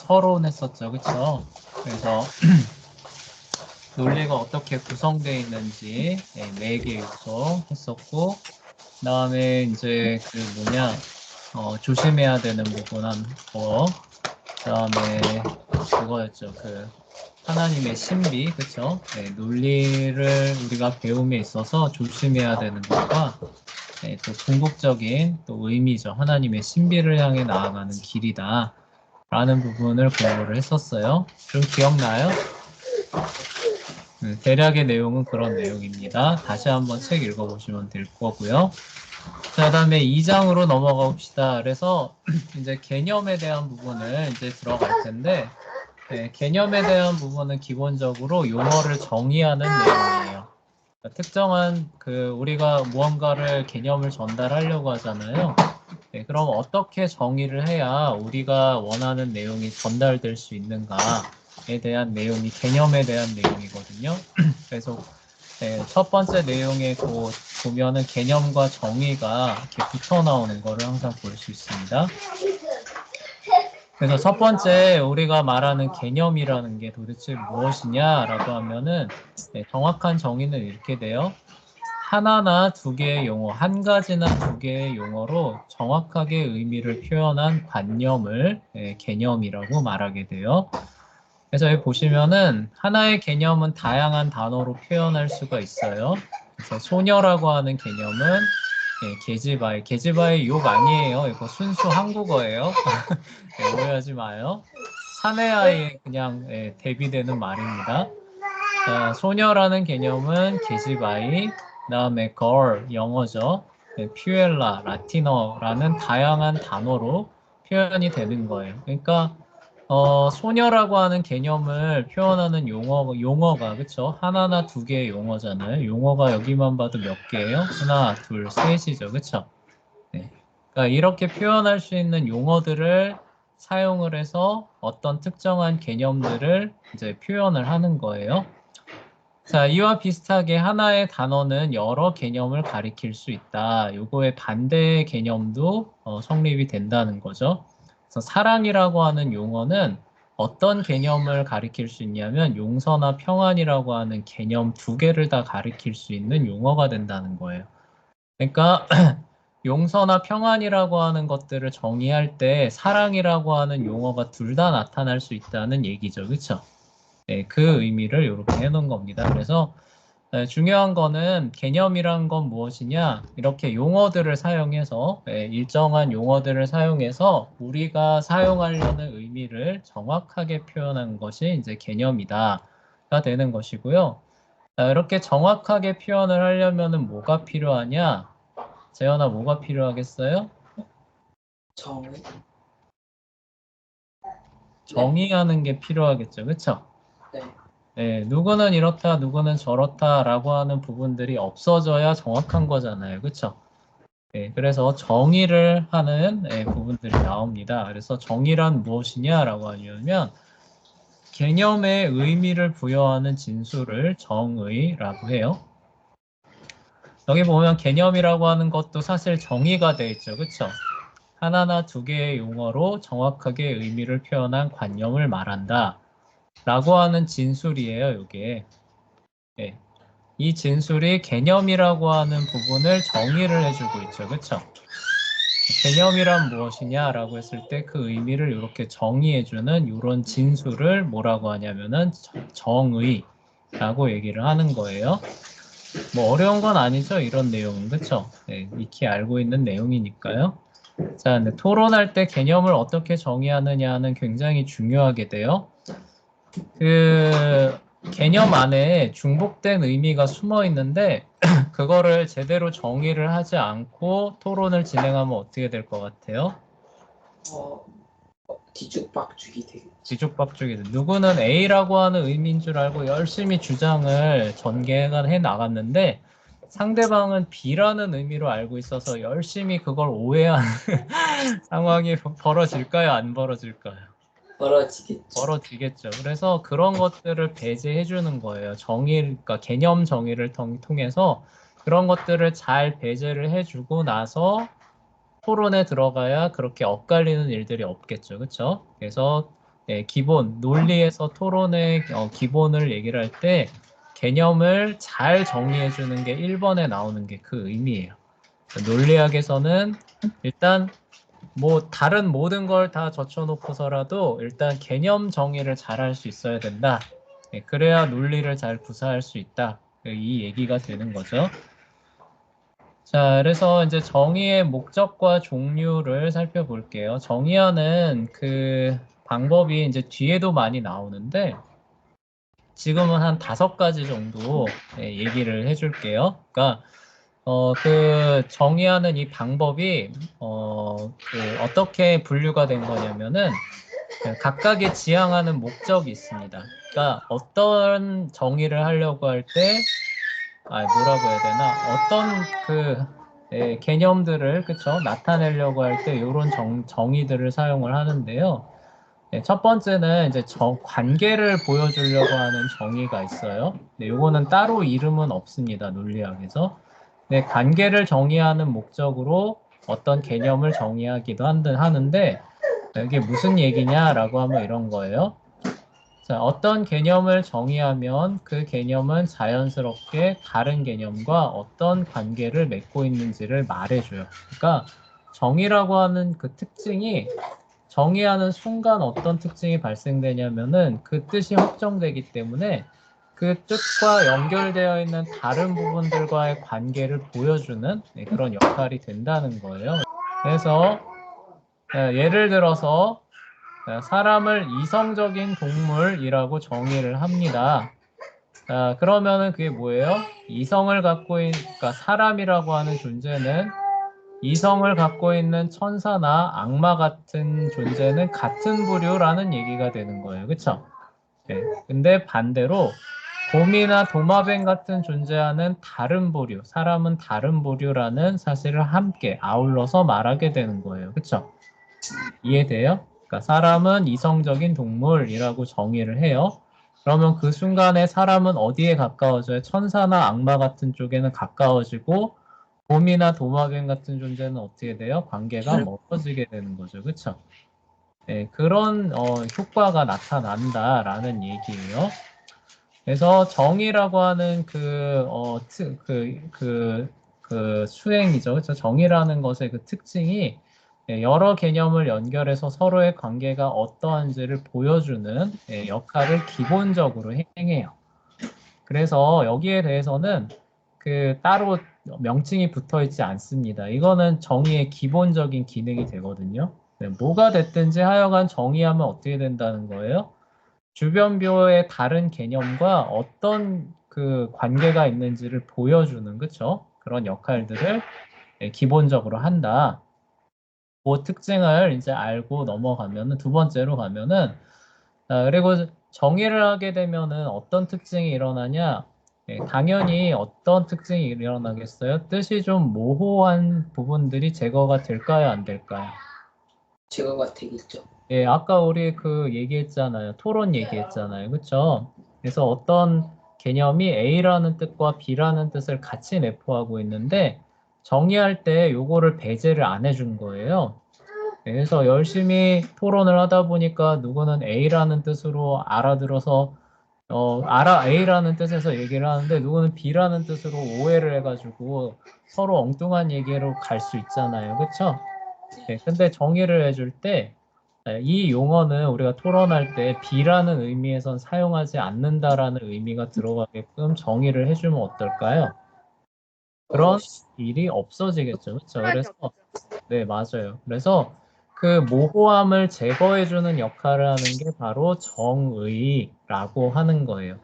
서론했었죠, 그쵸? 그래서 논리가 어떻게 구성되어 있는지 4개 요소 했었고, 그 다음에 이제 조심해야 되는 부분 한 거, 그 다음에 그거였죠. 하나님의 신비, 그쵸? 논리를 우리가 배움에 있어서 조심해야 되는 것과 또 궁극적인 또 의미죠. 하나님의 신비를 향해 나아가는 길이다. 라는 부분을 공부를 했었어요. 좀 기억나요? 대략의 내용은 그런 내용입니다. 다시 한번 책 읽어보시면 될 거고요. 자, 그 다음에 2장으로 넘어가 봅시다. 그래서 이제 개념에 대한 부분을 이제 들어갈 텐데, 개념에 대한 부분은 기본적으로 용어를 정의하는 내용이에요. 그러니까 특정한 우리가 무언가를 개념을 전달하려고 하잖아요. 그럼 어떻게 정의를 해야 우리가 원하는 내용이 전달될 수 있는가에 대한 내용이 개념에 대한 내용이거든요. 그래서 첫 번째 내용에 보면은 개념과 정의가 이렇게 붙어 나오는 거를 항상 볼 수 있습니다. 그래서 첫 번째 우리가 말하는 개념이라는 게 도대체 무엇이냐라고 하면은 정확한 정의는 이렇게 돼요. 하나나 두 개의 용어, 한 가지나 두 개의 용어로 정확하게 의미를 표현한 관념을 개념이라고 말하게 돼요. 그래서 여기 보시면은 하나의 개념은 다양한 단어로 표현할 수가 있어요. 그래서 소녀라고 하는 개념은 계집아이, 계집아이 욕 아니에요. 이거 순수 한국어예요. 오해하지 마요. 사내아이에 그냥 대비되는 말입니다. 자, 소녀라는 개념은 계집아이, 그 다음에 girl, 영어죠. 퓨엘라, 라틴어라는 다양한 단어로 표현이 되는 거예요. 그러니까 소녀라고 하는 개념을 표현하는 용어가 그쵸? 하나나 두 개의 용어잖아요. 용어가 여기만 봐도 몇 개예요? 하나, 둘, 셋이죠. 그쵸? 네. 그러니까 이렇게 표현할 수 있는 용어들을 사용을 해서 어떤 특정한 개념들을 이제 표현을 하는 거예요. 자, 이와 비슷하게 하나의 단어는 여러 개념을 가리킬 수 있다. 요거의 반대의 개념도 성립이 된다는 거죠. 그래서 사랑이라고 하는 용어는 어떤 개념을 가리킬 수 있냐면 용서나 평안이라고 하는 개념 두 개를 다 가리킬 수 있는 용어가 된다는 거예요. 그러니까 용서나 평안이라고 하는 것들을 정의할 때 사랑이라고 하는 용어가 둘 다 나타날 수 있다는 얘기죠. 그렇죠? 네, 그 의미를 이렇게 해놓은 겁니다. 그래서 중요한 거는 개념이란 건 무엇이냐? 이렇게 용어들을 사용해서 일정한 용어들을 사용해서 우리가 사용하려는 의미를 정확하게 표현한 것이 이제 개념이다가 되는 것이고요. 이렇게 정확하게 표현을 하려면은 뭐가 필요하냐? 재현아, 뭐가 필요하겠어요? 정의하는 게 필요하겠죠. 그렇죠? 네. 네, 누구는 이렇다, 누구는 저렇다라고 하는 부분들이 없어져야 정확한 거잖아요. 그렇죠? 네, 그래서 정의를 하는 부분들이 나옵니다. 그래서 정의란 무엇이냐라고 하면 개념의 의미를 부여하는 진술을 정의라고 해요. 여기 보면 개념이라고 하는 것도 사실 정의가 돼 있죠. 그렇죠? 하나나 두 개의 용어로 정확하게 의미를 표현한 관념을 말한다. 라고 하는 진술이에요, 이게. 네. 이 진술이 개념이라고 하는 부분을 정의를 해주고 있죠. 그렇죠? 개념이란 무엇이냐라고 했을 때 그 의미를 이렇게 정의해주는 이런 진술을 뭐라고 하냐면은 정의라고 얘기를 하는 거예요. 뭐 어려운 건 아니죠. 이런 내용은. 그렇죠? 네, 익히 알고 있는 내용이니까요. 자, 근데 토론할 때 개념을 어떻게 정의하느냐는 굉장히 중요하게 돼요. 개념 안에 중복된 의미가 숨어 있는데 그거를 제대로 정의를 하지 않고 토론을 진행하면 어떻게 될 것 같아요? 뒤죽박죽이 되겠죠. 뒤죽박죽이 돼. 누구는 A라고 하는 의미인 줄 알고 열심히 주장을 전개해 나갔는데 상대방은 B라는 의미로 알고 있어서 열심히 그걸 오해하는 상황이 벌어질까요? 안 벌어질까요? 벌어지겠죠. 그래서 그런 것들을 배제해 주는 거예요. 그러니까 개념 정의를 통해서 그런 것들을 잘 배제를 해주고 나서 토론에 들어가야 그렇게 엇갈리는 일들이 없겠죠. 그렇죠? 그래서 기본, 논리에서 토론의 기본을 얘기를 할 때 개념을 잘 정리해 주는 게 1번에 나오는 게 그 의미예요. 논리학에서는 일단 뭐 다른 모든 걸 다 젖혀놓고서라도 일단 개념 정의를 잘 할 수 있어야 된다. 그래야 논리를 잘 구사할 수 있다. 이 얘기가 되는 거죠. 자, 그래서 이제 정의의 목적과 종류를 살펴볼게요. 정의하는 그 방법이 이제 뒤에도 많이 나오는데 지금은 한 5가지 정도 얘기를 해줄게요. 그러니까 그 정의하는 이 방법이 어떻게 분류가 된 거냐면은 각각의 지향하는 목적이 있습니다. 그러니까 어떤 정의를 하려고 할 때, 뭐라고 해야 되나? 어떤 개념들을 그쵸? 나타내려고 할 때 이런 정의들을 사용을 하는데요. 첫 번째는 이제 관계를 보여주려고 하는 정의가 있어요. 네, 요거는 따로 이름은 없습니다. 논리학에서. 네, 관계를 정의하는 목적으로 어떤 개념을 정의하기도 하는데 이게 무슨 얘기냐라고 하면 이런 거예요. 자, 어떤 개념을 정의하면 그 개념은 자연스럽게 다른 개념과 어떤 관계를 맺고 있는지를 말해줘요. 그러니까 정의라고 하는 그 특징이 정의하는 순간 어떤 특징이 발생되냐면은 그 뜻이 확정되기 때문에 그 뜻과 연결되어 있는 다른 부분들과의 관계를 보여주는 그런 역할이 된다는 거예요. 그래서 예를 들어서 사람을 이성적인 동물이라고 정의를 합니다. 그러면은 그게 뭐예요? 이성을 갖고 있는, 그러니까 사람이라고 하는 존재는 이성을 갖고 있는 천사나 악마 같은 존재는 같은 부류라는 얘기가 되는 거예요. 그쵸? 네. 근데 반대로 곰이나 도마뱀 같은 존재와는 다른 부류, 사람은 다른 부류라는 사실을 함께 아울러서 말하게 되는 거예요. 그쵸? 이해돼요? 그러니까 사람은 이성적인 동물이라고 정의를 해요. 그러면 그 순간에 사람은 어디에 가까워져요? 천사나 악마 같은 쪽에는 가까워지고 곰이나 도마뱀 같은 존재는 어떻게 돼요? 관계가 멀어지게 되는 거죠. 그렇죠? 네, 그런 효과가 나타난다라는 얘기예요. 그래서 정의라고 하는 그 수행이죠. 그렇죠? 정의라는 것의 그 특징이 여러 개념을 연결해서 서로의 관계가 어떠한지를 보여주는 역할을 기본적으로 행해요. 그래서 여기에 대해서는 따로 명칭이 붙어 있지 않습니다. 이거는 정의의 기본적인 기능이 되거든요. 네, 뭐가 됐든지 하여간 정의하면 어떻게 된다는 거예요? 주변표의 다른 개념과 어떤 그 관계가 있는지를 보여주는, 그쵸? 그런 역할들을 기본적으로 한다. 그 특징을 이제 알고 넘어가면은 두 번째로 가면은 그리고 정의를 하게 되면은 어떤 특징이 일어나냐? 당연히 어떤 특징이 일어나겠어요? 뜻이 좀 모호한 부분들이 제거가 될까요? 안 될까요? 제거가 되겠죠. 예, 아까 우리 그 얘기했잖아요. 토론 얘기했잖아요. 그쵸? 그래서 어떤 개념이 A라는 뜻과 B라는 뜻을 같이 내포하고 있는데 정의할 때 요거를 배제를 안 해준 거예요. 그래서 열심히 토론을 하다 보니까 누구는 A라는 뜻으로 알아들어서 A라는 뜻에서 얘기를 하는데 누구는 B라는 뜻으로 오해를 해가지고 서로 엉뚱한 얘기로 갈 수 있잖아요. 그쵸? 네, 근데 정의를 해줄 때 이 용어는 우리가 토론할 때 B라는 의미에선 사용하지 않는다라는 의미가 들어가게끔 정의를 해주면 어떨까요? 그런 일이 없어지겠죠. 그렇죠? 그래서 네, 맞아요. 그래서 그 모호함을 제거해주는 역할을 하는 게 바로 정의라고 하는 거예요.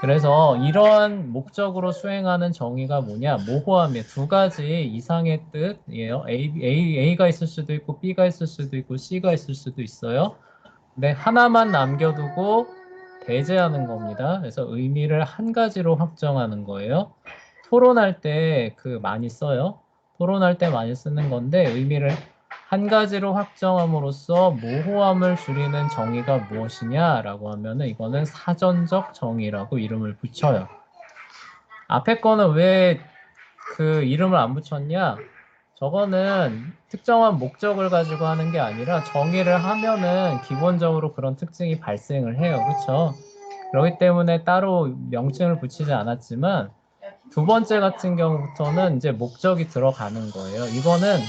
그래서 이러한 목적으로 수행하는 정의가 뭐냐? 모호함의 2가지 이상의 뜻이에요. A가 있을 수도 있고 B가 있을 수도 있고 C가 있을 수도 있어요. 근데 하나만 남겨두고 배제하는 겁니다. 그래서 의미를 한 가지로 확정하는 거예요. 토론할 때 많이 써요. 토론할 때 많이 쓰는 건데 의미를 한 가지로 확정함으로써 모호함을 줄이는 정의가 무엇이냐라고 하면은 이거는 사전적 정의라고 이름을 붙여요. 앞에 거는 왜 그 이름을 안 붙였냐? 저거는 특정한 목적을 가지고 하는 게 아니라 정의를 하면은 기본적으로 그런 특징이 발생을 해요. 그렇죠? 그렇기 때문에 따로 명칭을 붙이지 않았지만 두 번째 같은 경우부터는 이제 목적이 들어가는 거예요. 이거는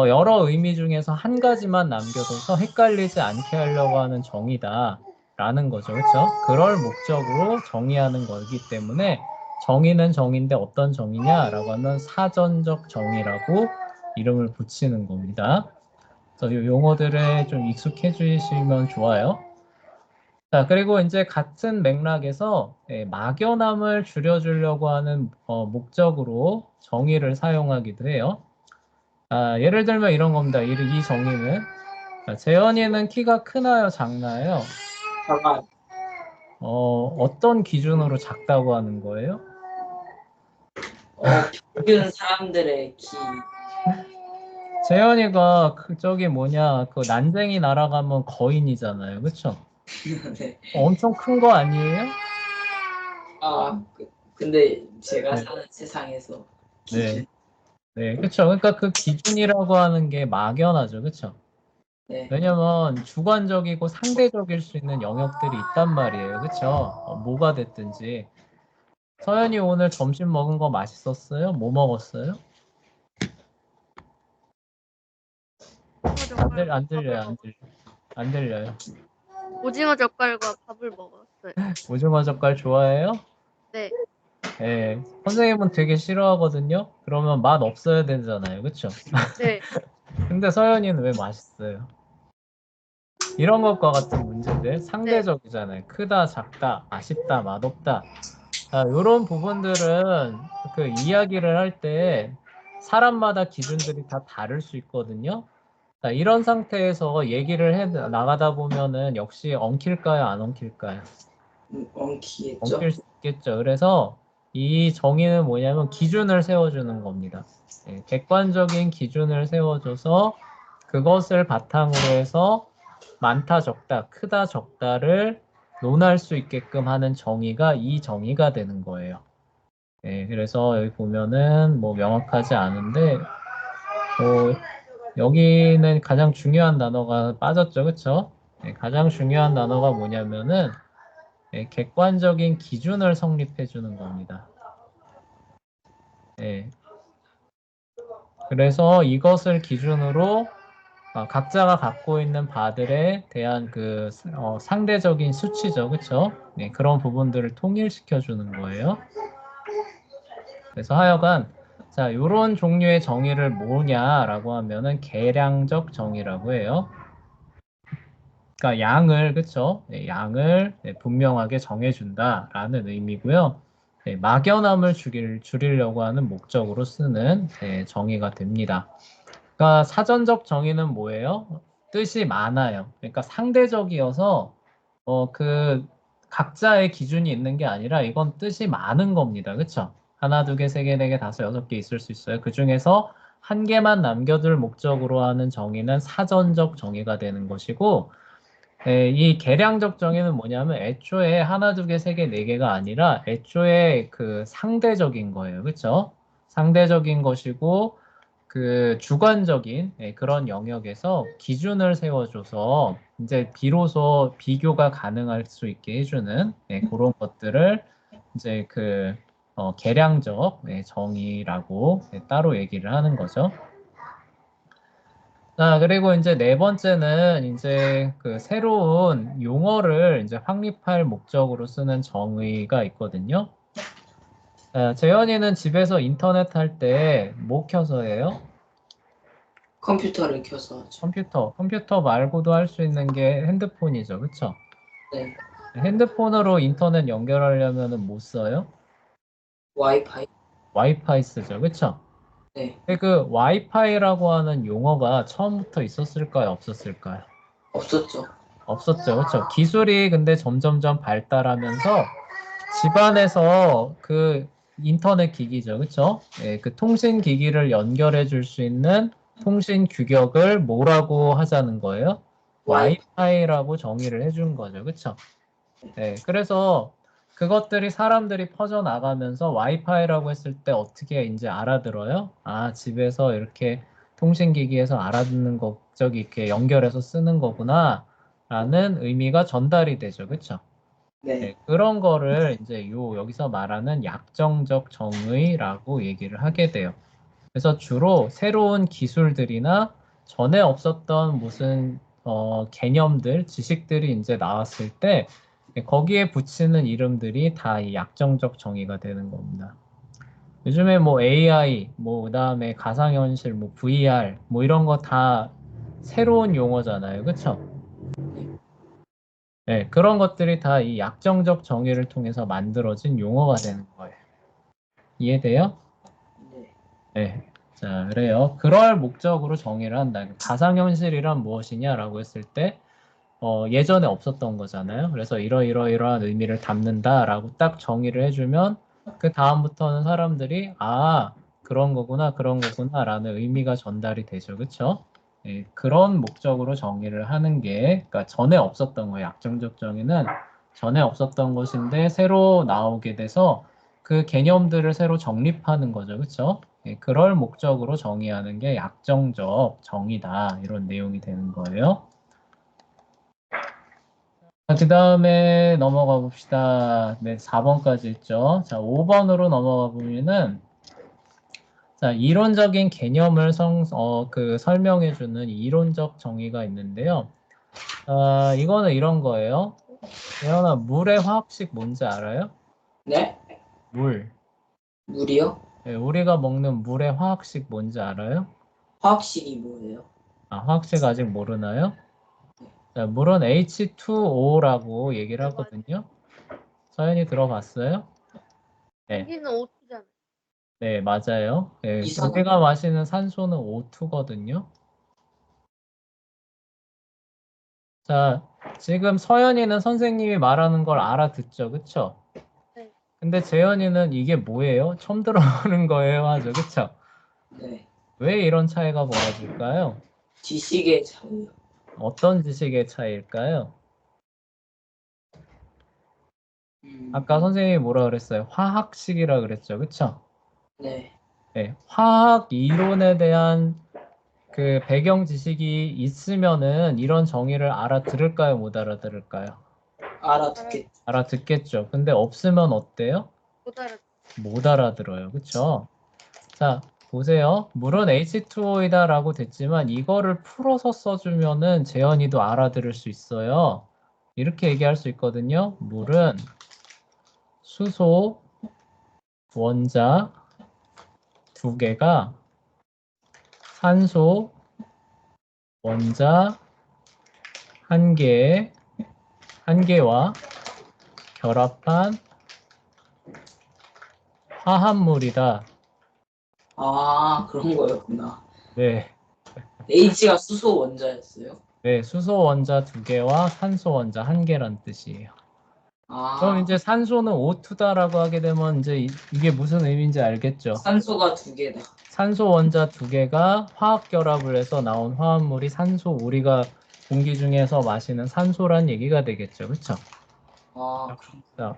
여러 의미 중에서 한 가지만 남겨둬서 헷갈리지 않게 하려고 하는 정의다라는 거죠. 그렇죠? 그럴 목적으로 정의하는 거기 때문에 정의는 정의인데 어떤 정의냐라고 하면 사전적 정의라고 이름을 붙이는 겁니다. 그래서 이 용어들에 좀 익숙해지시면 좋아요. 자, 그리고 이제 같은 맥락에서 막연함을 줄여주려고 하는 목적으로 정의를 사용하기도 해요. 예를 들면 이런 겁니다. 이 정의는 재현이는 키가 크나요, 작나요? 작아. 어떤 기준으로 작다고 하는 거예요? 평균 사람들의 키. 재현이가 저기 뭐냐 그 난쟁이 날아가면 거인이잖아요, 그렇죠? 네. 엄청 큰 거 아니에요? 근데 제가 네. 사는 세상에서 네, 기준. 네, 그렇죠. 그러니까 그 기준이라고 하는 게 막연하죠, 그렇죠? 네. 왜냐면 주관적이고 상대적일 수 있는 영역들이 있단 말이에요, 그렇죠? 뭐가 됐든지. 서연이 오늘 점심 먹은 거 맛있었어요? 뭐 먹었어요? 안 들려요, 안 들려요. 오징어 젓갈과 밥을 먹었어요. 오징어 젓갈 좋아해요? 네. 네, 선생님은 되게 싫어하거든요. 그러면 맛 없어야 되잖아요, 그렇죠? 네. 근데 서연이는 왜 맛있어요? 이런 것과 같은 문제들 상대적이잖아요. 크다, 작다, 아쉽다, 맛없다. 이런 부분들은 그 이야기를 할 때 사람마다 기준들이 다 다를 수 있거든요. 이런 상태에서 얘기를 해 나가다 보면은 역시 엉킬까요, 안 엉킬까요? 엉키겠죠. 엉킬 수 있겠죠. 그래서 이 정의는 뭐냐면 기준을 세워주는 겁니다. 객관적인 기준을 세워줘서 그것을 바탕으로 해서 많다, 적다, 크다, 적다를 논할 수 있게끔 하는 정의가 이 정의가 되는 거예요. 그래서 여기 보면은 뭐 명확하지 않은데 여기는 가장 중요한 단어가 빠졌죠, 그렇죠? 가장 중요한 단어가 뭐냐면은 객관적인 기준을 성립해 주는 겁니다. 그래서 이것을 기준으로 각자가 갖고 있는 바들에 대한 그 상대적인 수치죠, 그렇죠? 그런 부분들을 통일시켜 주는 거예요. 그래서 하여간 자, 이런 종류의 정의를 뭐냐라고 하면은 계량적 정의라고 해요. 그러니까 양을 그렇죠? 양을 분명하게 정해준다라는 의미고요. 막연함을 줄이려고 하는 목적으로 쓰는 정의가 됩니다. 그러니까 사전적 정의는 뭐예요? 뜻이 많아요. 그러니까 상대적이어서 그 각자의 기준이 있는 게 아니라 이건 뜻이 많은 겁니다. 그렇죠? 하나, 두 개, 세 개, 네 개, 다섯, 여섯 개 있을 수 있어요. 그 중에서 한 개만 남겨둘 목적으로 하는 정의는 사전적 정의가 되는 것이고 이 계량적 정의는 뭐냐면 애초에 하나, 두 개, 세 개, 네 개가 아니라 애초에 그 상대적인 거예요. 그렇죠? 상대적인 것이고 그 주관적인 그런 영역에서 기준을 세워줘서 이제 비로소 비교가 가능할 수 있게 해주는 그런 것들을 이제 그 계량적 정의라고 따로 얘기를 하는 거죠. 자, 그리고 이제 네 번째는 이제 그 새로운 용어를 이제 확립할 목적으로 쓰는 정의가 있거든요. 재현이는 집에서 인터넷 할 때 뭐 켜서 해요? 컴퓨터를 켜서 하죠. 컴퓨터 말고도 할 수 있는 게 핸드폰이죠. 그쵸? 네. 핸드폰으로 인터넷 연결하려면 뭐 써요? 와이파이. 와이파이 쓰죠. 그쵸? 네. 근데 그 와이파이라고 하는 용어가 처음부터 있었을까요? 없었을까요? 없었죠. 없었죠. 그쵸? 기술이 근데 점점점 발달하면서 집안에서 그 인터넷 기기죠. 그쵸? 그 통신 기기를 연결해 줄 수 있는 통신 규격을 뭐라고 하자는 거예요? 와이파이라고 정의를 해준 거죠. 그쵸? 그래서 그것들이 사람들이 퍼져나가면서 와이파이라고 했을 때 어떻게 이제 알아들어요? 아, 집에서 이렇게 통신기기에서 알아듣는 거, 저기 이렇게 연결해서 쓰는 거구나, 라는 의미가 전달이 되죠. 그쵸? 네. 네, 그런 거를 이제 여기서 말하는 약정적 정의라고 얘기를 하게 돼요. 그래서 주로 새로운 기술들이나 전에 없었던 무슨 개념들, 지식들이 이제 나왔을 때 거기에 붙이는 이름들이 다 이 약정적 정의가 되는 겁니다. 요즘에 뭐 AI, 뭐 그다음에 가상현실, 뭐 VR, 뭐 이런 거 다 새로운 용어잖아요. 그쵸? 네, 그런 것들이 다 이 약정적 정의를 통해서 만들어진 용어가 되는 거예요. 이해돼요? 네. 네. 자, 그래요. 그럴 목적으로 정의를 한다. 가상현실이란 무엇이냐라고 했을 때, 예전에 없었던 거잖아요. 그래서 이러이러이러한 의미를 담는다라고 딱 정의를 해주면, 그 다음부터는 사람들이, 아, 그런 거구나, 그런 거구나라는 의미가 전달이 되죠. 그쵸? 예, 그런 목적으로 정의를 하는 게, 그러니까 전에 없었던 거예요. 약정적 정의는 전에 없었던 것인데, 새로 나오게 돼서 그 개념들을 새로 정립하는 거죠. 그쵸? 예, 그럴 목적으로 정의하는 게 약정적 정의다. 이런 내용이 되는 거예요. 그 다음에 넘어가 봅시다. 네, 4번까지 있죠. 자, 5번으로 넘어가 보면은, 자, 이론적인 개념을 설명해주는 이론적 정의가 있는데요. 이거는 이런 거예요. 예언아, 물의 화학식 뭔지 알아요? 네? 물. 물이요? 예, 우리가 먹는 물의 화학식 뭔지 알아요? 화학식이 뭐예요? 아, 화학식 아직 모르나요? 자, 물은 H2O라고 얘기를 네, 하거든요. 서연이 들어봤어요? 네, 공기는 O2잖아요. 네, 맞아요. 네, 이산화. 우리가 마시는 산소는 O2거든요. 자, 지금 서연이는 선생님이 말하는 걸 알아듣죠, 그쵸? 네. 근데 재현이는 이게 뭐예요? 처음 들어보는 거예요, 하죠, 그쵸? 네. 왜 이런 차이가 벌어질까요? 지식의 차이요. 어떤 지식의 차이일까요? 음, 아까 선생님이 뭐라 그랬어요? 화학식이라 그랬죠, 그쵸? 네. 네, 화학 이론에 대한 그 배경 지식이 있으면은 이런 정의를 알아들을까요? 못 알아들을까요? 알아듣겠. 알아듣겠죠. 근데 없으면 어때요? 못 알아. 못 알아들어요. 그쵸? 자, 보세요. 물은 H2O이다라고 됐지만 이거를 풀어서 써주면은 재현이도 알아들을 수 있어요. 이렇게 얘기할 수 있거든요. 물은 수소 원자 두 개가 산소 원자 한 개와 결합한 화합물이다. 아, 그런 거였구나. 네, H가 수소 원자였어요? 네, 수소 원자 두 개와 산소 원자 한 개란 뜻이에요. 그럼 아, 이제 산소는 O2다라고 하게 되면 이제 이게 무슨 의미인지 알겠죠? 산소가 두 개다. 산소 원자 두 개가 화학 결합을 해서 나온 화합물이 산소, 우리가 공기 중에서 마시는 산소란 얘기가 되겠죠. 그렇죠? 아, 그럼 자,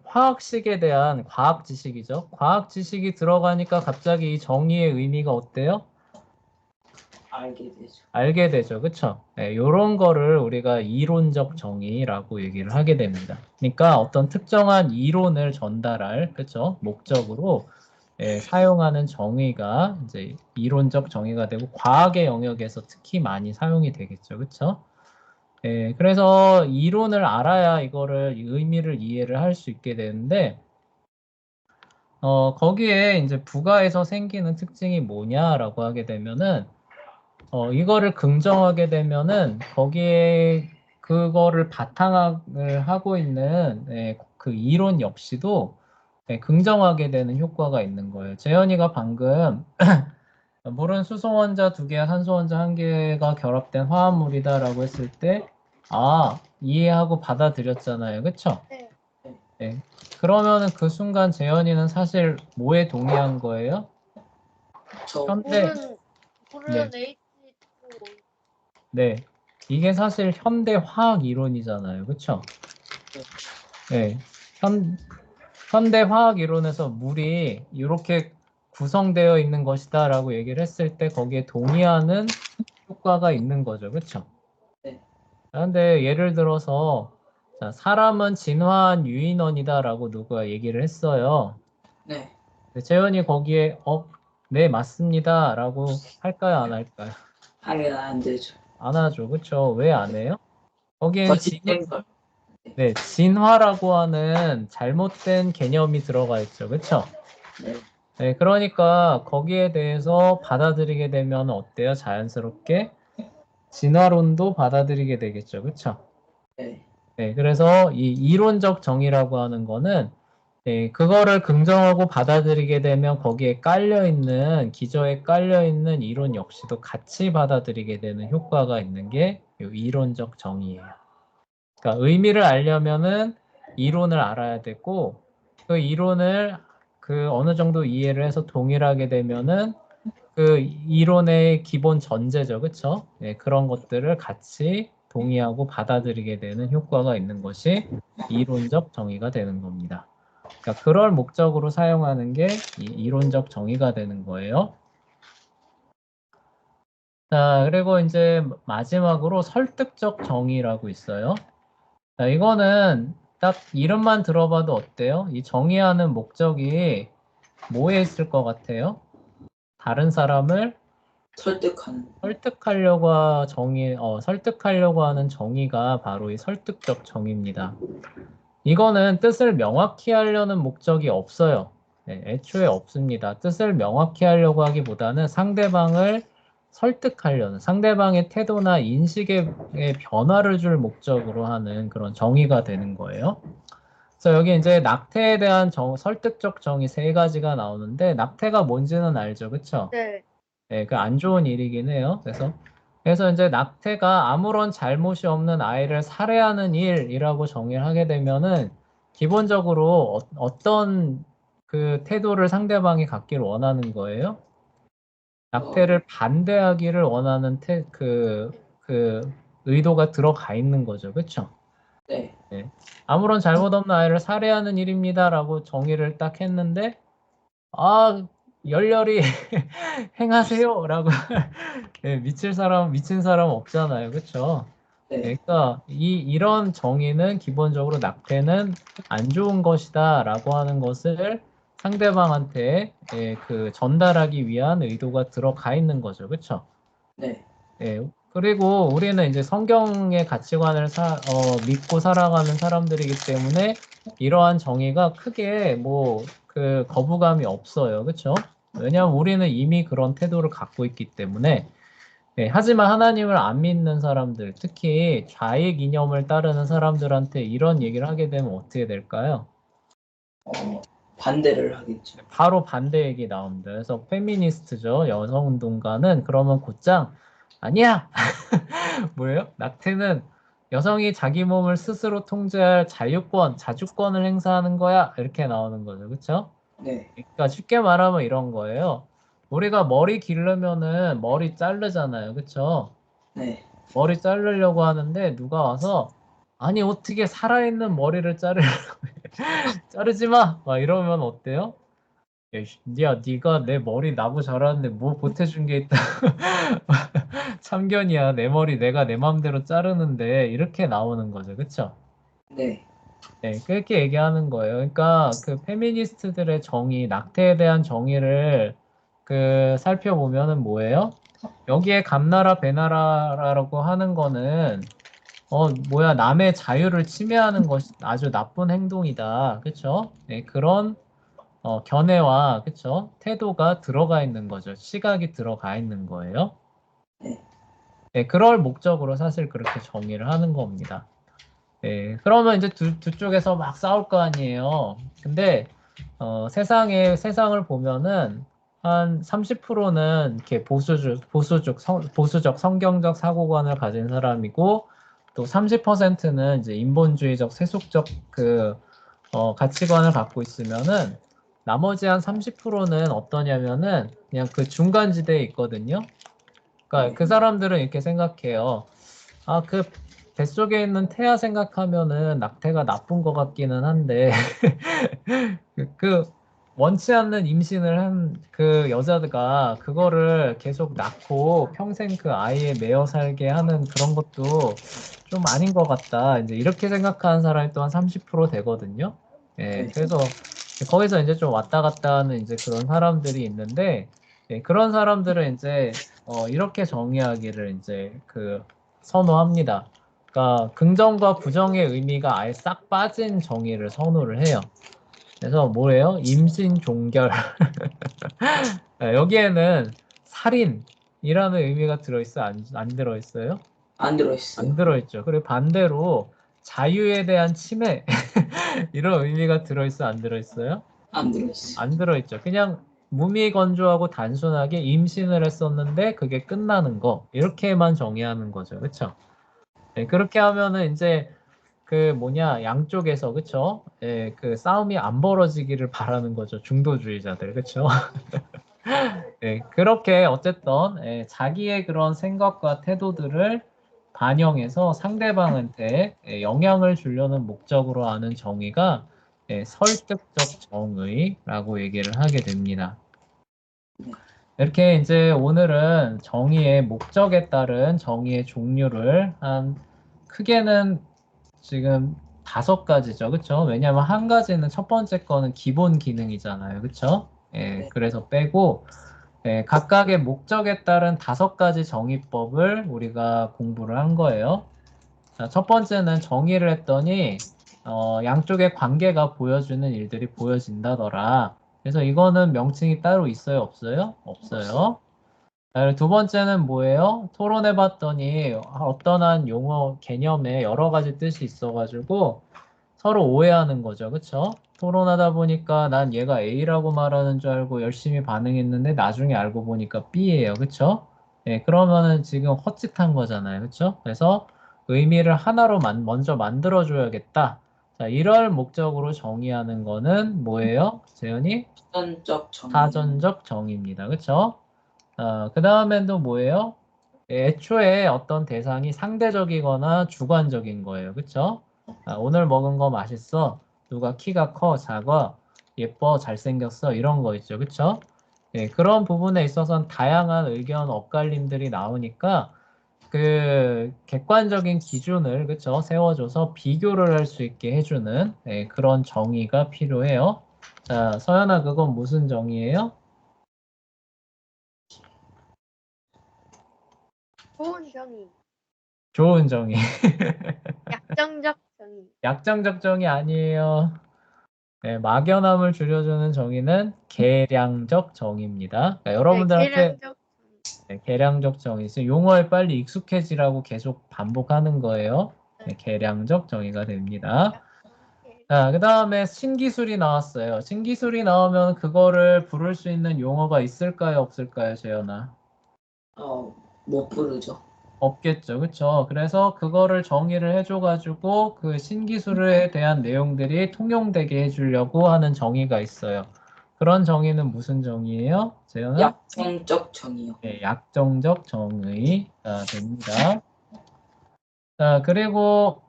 화학식에 대한 과학 지식이죠. 과학 지식이 들어가니까 갑자기 이 정의의 의미가 어때요? 알게 되죠. 알게 되죠. 그쵸? 네, 이런 거를 우리가 이론적 정의라고 얘기를 하게 됩니다. 그러니까 어떤 특정한 이론을 전달할, 그쵸? 목적으로 사용하는 정의가 이제 이론적 정의가 되고 과학의 영역에서 특히 많이 사용이 되겠죠. 그쵸? 그래서 이론을 알아야 이거를 의미를 이해를 할 수 있게 되는데 거기에 이제 부가에서 생기는 특징이 뭐냐라고 하게 되면은 이거를 긍정하게 되면은 거기에 그거를 바탕을 하고 있는 그 이론 역시도 긍정하게 되는 효과가 있는 거예요. 재현이가 방금 물은 수소 원자 두 개와 산소 원자 한 개가 결합된 화합물이다라고 했을 때, 아, 이해하고 받아들였잖아요. 그쵸? 네. 네. 그러면은 그 순간 재현이는 사실 뭐에 동의한 거예요? 저, 현대, 네, 물은 H2O. 네. 이게 사실 현대 화학 이론이잖아요. 그쵸? 네. 현대 화학 이론에서 물이 이렇게 구성되어 있는 것이다라고 얘기를 했을 때 거기에 동의하는 효과가 있는 거죠. 그렇죠? 네. 그런데 예를 들어서 자, 사람은 진화한 유인원이다라고 누가 얘기를 했어요. 네. 재현이 거기에 네, 맞습니다라고 할까요? 안 할까요? 하면 안 되죠. 안 하죠. 그렇죠? 왜 안 해요? 거기엔 거짓된 걸. 네, 진화라고 하는 잘못된 개념이 들어가 있죠. 그렇죠? 네. 네, 그러니까 거기에 대해서 받아들이게 되면 어때요? 자연스럽게 진화론도 받아들이게 되겠죠. 그렇죠? 네. 네, 그래서 이 이론적 정의라고 하는 거는 네, 그거를 긍정하고 받아들이게 되면 거기에 깔려있는, 기저에 깔려있는 이론 역시도 같이 받아들이게 되는 효과가 있는 게 이 이론적 정의예요. 그러니까 의미를 알려면은 이론을 알아야 되고 그 이론을 그 어느 정도 이해를 해서 동일하게 되면은 그 이론의 기본 전제죠. 그렇죠? 네, 그런 것들을 같이 동의하고 받아들이게 되는 효과가 있는 것이 이론적 정의가 되는 겁니다. 그러니까 그럴 목적으로 사용하는 게 이 이론적 정의가 되는 거예요. 자, 그리고 이제 마지막으로 설득적 정의라고 있어요. 자, 이거는 딱 이름만 들어봐도 어때요? 이 정의하는 목적이 뭐에 있을 것 같아요? 다른 사람을 설득하는. 설득하려고 하는 정의가 바로 이 설득적 정의입니다. 이거는 뜻을 명확히 하려는 목적이 없어요. 네, 애초에 없습니다. 뜻을 명확히 하려고 하기보다는 상대방을 설득하려는 상대방의 태도나 인식의 변화를 줄 목적으로 하는 그런 정의가 되는 거예요. 그래서 여기 이제 낙태에 대한 설득적 정의 세 가지가 나오는데 낙태가 뭔지는 알죠, 그렇죠? 네. 네, 그 안 좋은 일이긴 해요. 그래서 이제 낙태가 아무런 잘못이 없는 아이를 살해하는 일이라고 정의를 하게 되면은 기본적으로 어떤 그 태도를 상대방이 갖기를 원하는 거예요? 낙태를 반대하기를 원하는 그 의도가 들어가 있는 거죠. 그렇죠? 네. 네. 아무런 잘못 없는 아이를 살해하는 일입니다라고 정의를 딱 했는데 열렬히 행하세요라고 네, 미친 사람 없잖아요. 그렇죠? 네. 그러니까 이런 정의는 기본적으로 낙태는 안 좋은 것이다라고 하는 것을 상대방한테 그 전달하기 위한 의도가 들어가 있는 거죠. 그렇죠? 네. 그리고 우리는 이제 성경의 가치관을 믿고 살아가는 사람들이기 때문에 이러한 정의가 크게 뭐 그 거부감이 없어요. 그렇죠? 왜냐하면 우리는 이미 그런 태도를 갖고 있기 때문에 하지만 하나님을 안 믿는 사람들, 특히 좌익 이념을 따르는 사람들한테 이런 얘기를 하게 되면 어떻게 될까요? 반대를 하겠죠. 바로 반대 얘기 나옵니다. 그래서 페미니스트죠. 여성운동가는 그러면 곧장 아니야! 뭐예요? 낙태는 여성이 자기 몸을 스스로 통제할 자유권, 자주권을 행사하는 거야. 이렇게 나오는 거죠. 그렇죠? 네. 그러니까 쉽게 말하면 이런 거예요. 우리가 머리 기르면은 머리 자르잖아요. 그렇죠? 네. 머리 자르려고 하는데 누가 와서 아니 어떻게 살아있는 머리를 자르지 마! 막 이러면 어때요? 야, 네가 내 머리 나고 자랐는데 뭐 보태준 게 있다. 참견이야. 내 머리 내가 내 맘대로 자르는데 이렇게 나오는 거죠. 그쵸? 네. 네, 그렇게 얘기하는 거예요. 그러니까 그 페미니스트들의 정의, 낙태에 대한 정의를 그 살펴보면은 뭐예요? 여기에 감나라 배나라라고 하는 거는 남의 자유를 침해하는 것이 아주 나쁜 행동이다. 그쵸? 네, 그런 견해와 그쵸? 태도가 들어가 있는 거죠. 시각이 들어가 있는 거예요. 네. 네, 그럴 목적으로 사실 그렇게 정의를 하는 겁니다. 네, 그러면 이제 두 쪽에서 막 싸울 거 아니에요. 근데 세상을 보면은 한 30%는 이렇게 보수적 성경적 사고관을 가진 사람이고 또 30%는 이제 인본주의적 세속적 가치관을 갖고 있으면은 나머지 한 30%는 어떠냐면은 그냥 그 중간지대에 있거든요. 그러니까 네. 그 사람들은 이렇게 생각해요. 그 뱃속에 있는 태아 생각하면은 낙태가 나쁜 것 같기는 한데 그 원치 않는 임신을 한 그 여자가 그거를 계속 낳고 평생 그 아이에 매여 살게 하는 그런 것도 좀 아닌 것 같다. 이제 이렇게 생각하는 사람이 또 한 30% 되거든요. 예, 네. 그래서 거기서 이제 좀 왔다 갔다 하는 이제 그런 사람들이 있는데, 예, 그런 사람들은 이제 이렇게 정의하기를 이제 선호합니다. 그러니까 긍정과 부정의 의미가 아예 싹 빠진 정의를 선호를 해요. 그래서 뭐예요? 임신 종결. 여기에는 살인이라는 의미가 들어있어? 안 들어있어요? 안 들어있어요. 안 들어있죠. 그리고 반대로 자유에 대한 침해 이런 의미가 들어있어? 안 들어있어요? 안 들어있어요. 안 들어있죠. 그냥 무미건조하고 단순하게 임신을 했었는데 그게 끝나는 거 이렇게만 정의하는 거죠. 그렇죠? 네, 그렇게 하면은 이제 양쪽에서 그쵸? 예, 그 싸움이 안 벌어지기를 바라는 거죠. 중도주의자들 그쵸? 예, 그렇게 어쨌든 자기의 그런 생각과 태도들을 반영해서 상대방한테 영향을 주려는 목적으로 하는 정의가 설득적 정의라고 얘기를 하게 됩니다. 이렇게 이제 오늘은 정의의 목적에 따른 정의의 종류를 크게는 지금 5가지죠. 그쵸? 왜냐하면 한 가지는 첫 번째 거는 기본 기능이잖아요. 그쵸? 예, 네. 그래서 빼고 각각의 목적에 따른 5가지 정의법을 우리가 공부를 한 거예요. 자, 첫 번째는 정의를 했더니 양쪽의 관계가 보여주는 일들이 보여진다더라. 그래서 이거는 명칭이 따로 있어요? 없어요? 없어요. 자, 그리고 두 번째는 뭐예요? 토론해 봤더니 어떤 한 용어 개념에 여러 가지 뜻이 있어가지고 서로 오해하는 거죠. 그쵸? 토론하다 보니까 난 얘가 A라고 말하는 줄 알고 열심히 반응했는데 나중에 알고 보니까 B예요. 그쵸? 예, 그러면은 지금 헛짓한 거잖아요. 그쵸? 그래서 의미를 하나로 먼저 만들어줘야겠다. 자, 이럴 목적으로 정의하는 거는 뭐예요? 재현이? 사전적 정의. 사전적 정의입니다. 그쵸? 그 다음엔 또 뭐예요? 애초에 어떤 대상이 상대적이거나 주관적인 거예요. 그쵸? 오늘 먹은 거 맛있어. 누가 키가 커, 작아, 예뻐, 잘생겼어. 이런 거 있죠. 그쵸? 예, 그런 부분에 있어서는 다양한 의견, 엇갈림들이 나오니까 객관적인 기준을 그쵸? 세워줘서 비교를 할 수 있게 해주는 그런 정의가 필요해요. 자, 서연아, 그건 무슨 정의예요? 좋은 정의. 좋은 정의. 약정적 정의. 약정적 정의 아니에요. 네, 막연함을 줄여주는 정의는 계량적 정의입니다. 그러니까 네, 여러분들한테 계량적 정의. 계량적 정의, 용어에 빨리 익숙해지라고 계속 반복하는 거예요. 네, 계량적 정의가 됩니다. 자, 그 다음에 신기술이 나왔어요. 신기술이 나오면 그거를 부를 수 있는 용어가 있을까요? 없을까요, 재현아? 못 부르죠. 없겠죠. 그쵸? 그래서 그거를 정의를 해줘가지고 그 신기술에 대한 내용들이 통용되게 해주려고 하는 정의가 있어요. 그런 정의는 무슨 정의예요? 재현아? 약정적 정의요. 네, 약정적 정의가 됩니다. 자, 그리고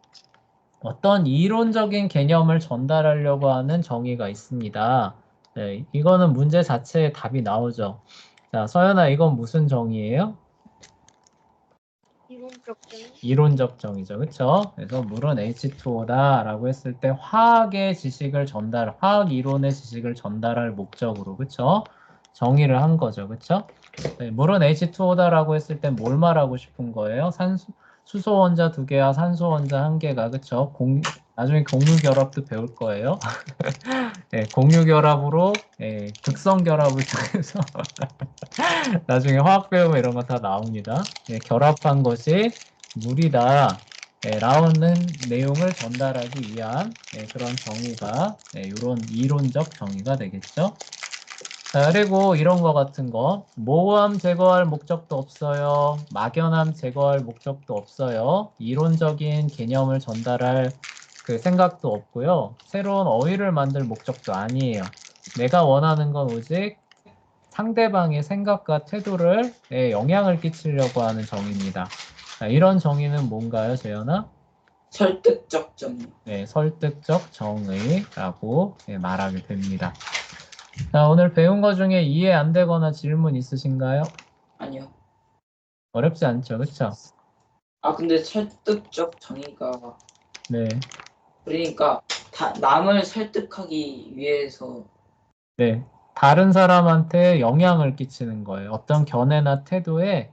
어떤 이론적인 개념을 전달하려고 하는 정의가 있습니다. 네, 이거는 문제 자체에 답이 나오죠. 자, 서연아, 이건 무슨 정의예요? 이론적 정의. 이론적 정의죠. 그쵸? 그래서 물은 H2O다 라고 했을 때 화학의 지식을 화학 이론의 지식을 전달할 목적으로, 그쵸? 정의를 한 거죠. 그쵸? 네, 물은 H2O다 라고 했을 때 뭘 말하고 싶은 거예요? 수소 원자 2개와 산소 원자 1개가, 그쵸? 나중에 공유결합도 배울 거예요. 네, 공유결합으로 극성결합을 통해서 나중에 화학 배우면 이런 거 다 나옵니다. 네, 결합한 것이 물이다. 라는 내용을 전달하기 위한 그런 정의가 이런 이론적 정의가 되겠죠. 자, 그리고 이런 거 같은 거 모호함 제거할 목적도 없어요. 막연함 제거할 목적도 없어요. 이론적인 개념을 전달할 생각도 없고요. 새로운 어휘를 만들 목적도 아니에요. 내가 원하는 건 오직 상대방의 생각과 태도를 영향을 끼치려고 하는 정의입니다. 자, 이런 정의는 뭔가요, 재현아? 설득적 정의. 네, 설득적 정의라고 말하게 됩니다. 자, 오늘 배운 것 중에 이해 안 되거나 질문 있으신가요? 아니요. 어렵지 않죠, 그렇죠? 근데 설득적 정의가 네, 그러니까 남을 설득하기 위해서 네. 다른 사람한테 영향을 끼치는 거예요. 어떤 견해나 태도에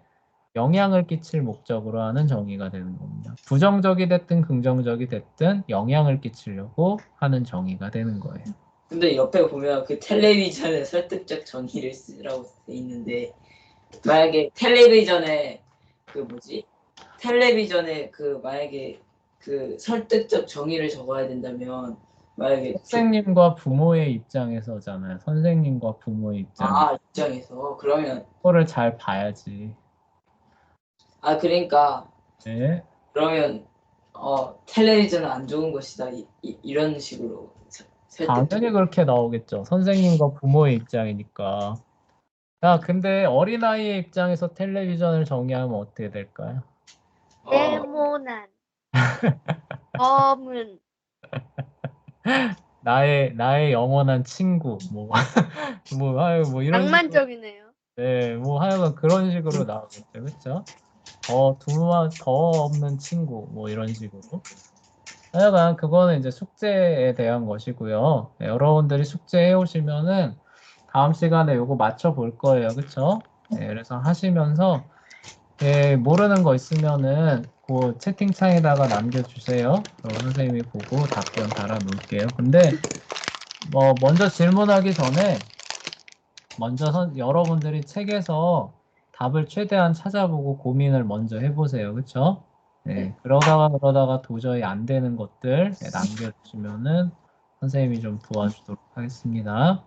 영향을 끼칠 목적으로 하는 정의가 되는 겁니다. 부정적이 됐든 긍정적이 됐든 영향을 끼치려고 하는 정의가 되는 거예요. 근데 옆에 보면 그 텔레비전에 설득적 정의를 쓰라고 돼 있는데 만약에 텔레비전에 만약에 그 설득적 정의를 적어야 된다면 만약에 선생님과 부모의 입장에서잖아요. 선생님과 부모의 입장에서 그러면 그거를 잘 봐야지. 그러니까 네. 그러면 텔레비전은 안 좋은 것이다 이런 식으로 설득. 당연히 그렇게 나오겠죠. 선생님과 부모의 입장이니까. 야, 근데 어린아이의 입장에서 텔레비전을 정의하면 어떻게 될까요? 네모난 검은 나의 영원한 친구, 뭐 이런 식으로, 낭만적이네요. 네, 뭐 하여간 그런 식으로 나오겠죠, 그렇죠? 더 없는 친구, 뭐 이런 식으로. 하여간 그거는 이제 숙제에 대한 것이고요. 네, 여러분들이 숙제 해오시면은 다음 시간에 요거 맞춰 볼 거예요, 그렇죠? 네, 그래서 하시면서 모르는 거 있으면은 그 채팅창에다가 남겨주세요. 그럼 선생님이 보고 답변 달아 놓을게요. 근데 뭐 먼저 질문하기 전에 먼저 여러분들이 책에서 답을 최대한 찾아보고 고민을 먼저 해보세요. 그렇죠? 네, 그러다가 도저히 안 되는 것들 남겨주시면은 선생님이 좀 도와주도록 하겠습니다.